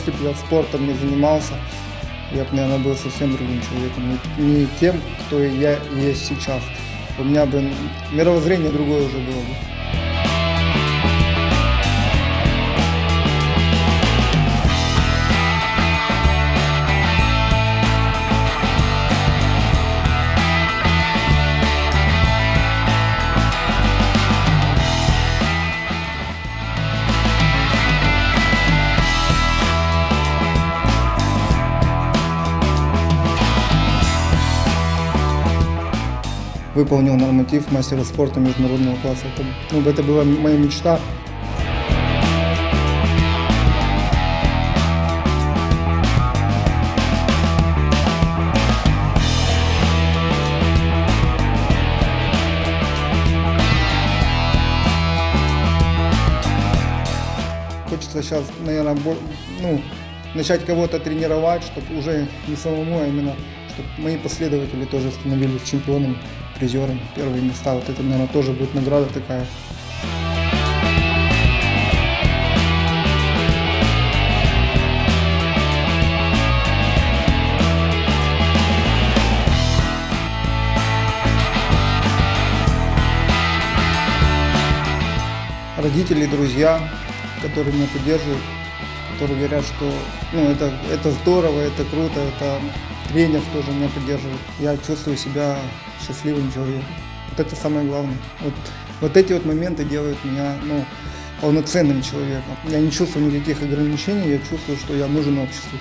если бы я спортом не занимался, я бы, наверное, был совсем другим человеком. Не тем, кто я есть сейчас. У меня бы мировоззрение другое уже было бы. Выполнил норматив мастера спорта международного класса. Это была моя мечта. Хочется сейчас, наверное, начать кого-то тренировать, чтобы уже не самому, а именно, чтобы мои последователи тоже становились чемпионами, призерами, первые места. Вот это, наверное, тоже будет награда такая. Родители, друзья, которые меня поддерживают, которые говорят, что это здорово, это круто, это тренер тоже меня поддерживает. Я чувствую себя счастливым человеком. Вот это самое главное. Вот эти вот моменты делают меня полноценным человеком. Я не чувствую никаких ограничений, я чувствую, что я нужен обществу.